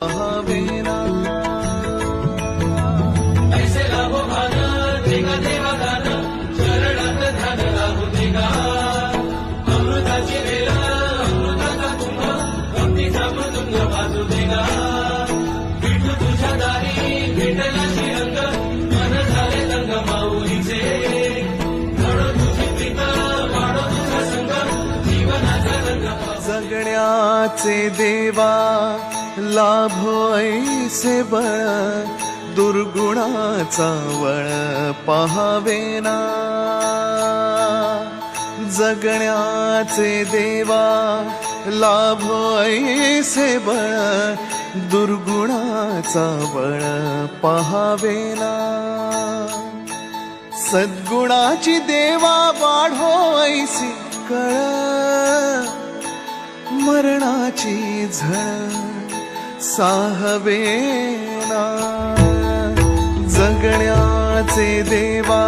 पाहावेना ऐसे लाभो भान देगा देवा दान शरणात ध्यान लागू देगा अमृताची वेळ अमृताचा कुंभ भक्तीचा मृदुंग वाजू देगा विठू तुझ्या दारी भेटला श्रीरंग मन झाले रंग माऊलीचे घडो तुझी प्रीत वाढो तुझा संग जीवनाचा रंग जगण्याचे देवा लाभो ऐसे बळ दुर्गुणाचा वळ पाहावेना जगण्याचे देवा लाभो ऐसे बळ दुर्गुणाचा बळ पाहावेना सद्गुणाची देवा वाढो ऐसी कळ मरणाची झळ साहवेना जगण्याचे देवा